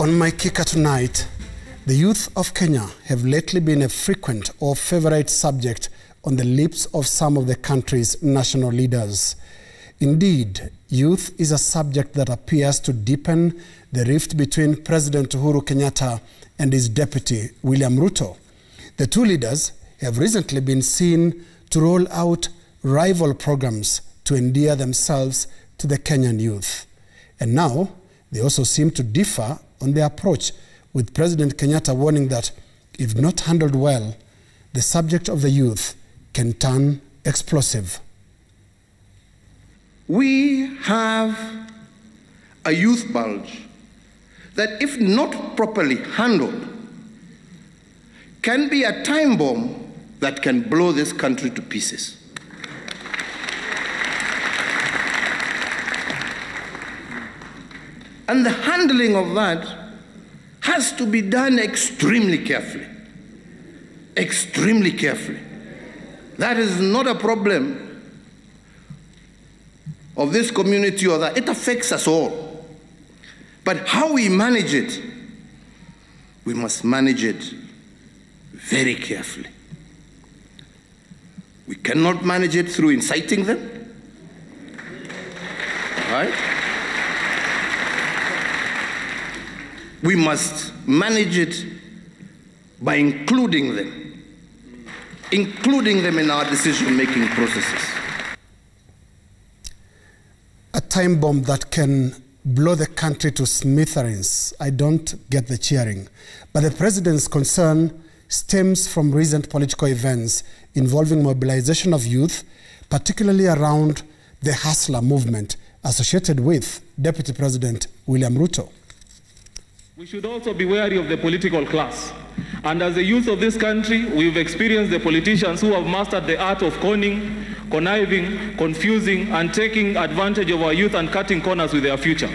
On my kicker tonight, the youth of Kenya have lately been a frequent or favorite subject on the lips of some of the country's national leaders. Indeed, youth is a subject that appears to deepen the rift between President Uhuru Kenyatta and his deputy, William Ruto. The two leaders have recently been seen to roll out rival programs to endear themselves to the Kenyan youth. And now, they also seem to differ on their approach, with President Kenyatta warning that if not handled well, the subject of the youth can turn explosive. We have a youth bulge that, if not properly handled, can be a time bomb that can blow this country to pieces. And the handling of that has to be done extremely carefully. Extremely carefully. That is not a problem of this community or that. It affects us all. But how we manage it, we must manage it very carefully. We cannot manage it through inciting them. Right? We must manage it by including them in our decision-making processes. A time bomb that can blow the country to smithereens. I don't get the cheering. But the president's concern stems from recent political events involving mobilization of youth, particularly around the hustler movement associated with Deputy President William Ruto. We should also be wary of the political class. And as the youth of this country, we've experienced the politicians who have mastered the art of conning, conniving, confusing, and taking advantage of our youth and cutting corners with their future.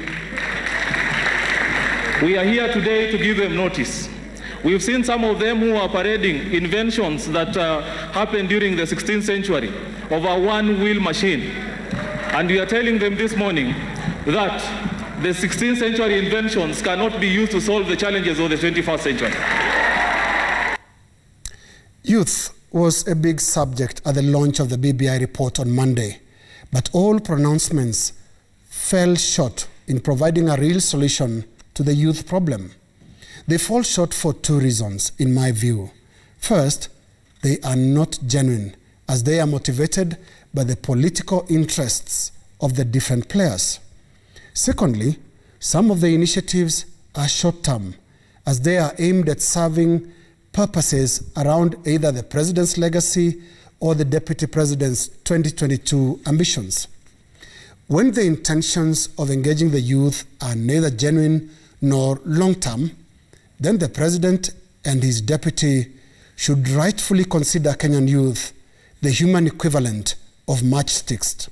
We are here today to give them notice. We've seen some of them who are parading inventions that happened during the 16th century of a one-wheel machine. And we are telling them this morning that the 16th century inventions cannot be used to solve the challenges of the 21st century. Youth was a big subject at the launch of the BBI report on Monday, but all pronouncements fell short in providing a real solution to the youth problem. They fall short for two reasons, in my view. First, they are not genuine, as they are motivated by the political interests of the different players. Secondly, some of the initiatives are short-term, as they are aimed at serving purposes around either the president's legacy or the deputy president's 2022 ambitions. When the intentions of engaging the youth are neither genuine nor long-term, then the president and his deputy should rightfully consider Kenyan youth the human equivalent of matchsticks.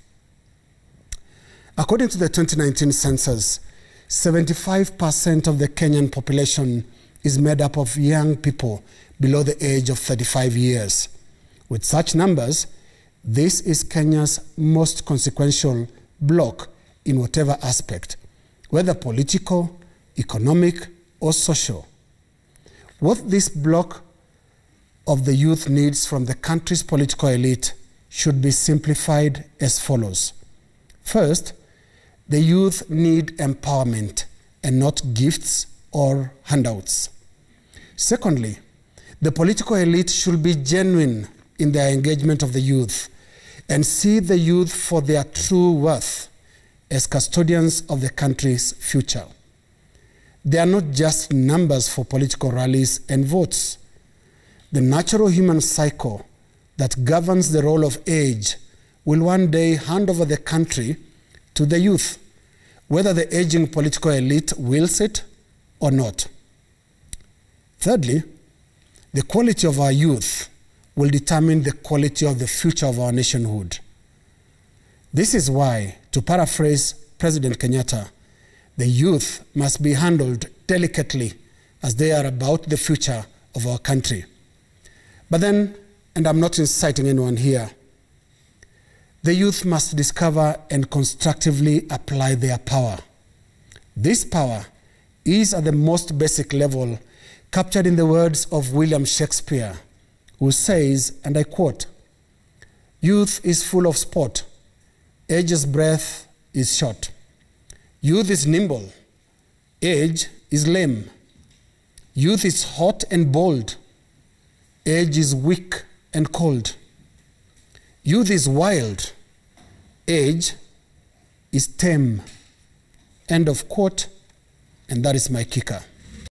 According to the 2019 census, 75% of the Kenyan population is made up of young people below the age of 35 years. With such numbers, this is Kenya's most consequential bloc in whatever aspect, whether political, economic, or social. What this bloc of the youth needs from the country's political elite should be simplified as follows. First, the youth need empowerment and not gifts or handouts. Secondly, the political elite should be genuine in their engagement of the youth and see the youth for their true worth as custodians of the country's future. They are not just numbers for political rallies and votes. The natural human cycle that governs the role of age will one day hand over the country to the youth, whether the aging political elite wills it or not. Thirdly, the quality of our youth will determine the quality of the future of our nationhood. This is why, to paraphrase President Kenyatta, the youth must be handled delicately as they are about the future of our country. But then, and I'm not inciting anyone here, the youth must discover and constructively apply their power. This power is at the most basic level captured in the words of William Shakespeare, who says, and I quote, "Youth is full of sport, age's breath is short. Youth is nimble, age is lame. Youth is hot and bold, age is weak and cold. Youth is wild, age is tame." End of quote, and that is my kicker.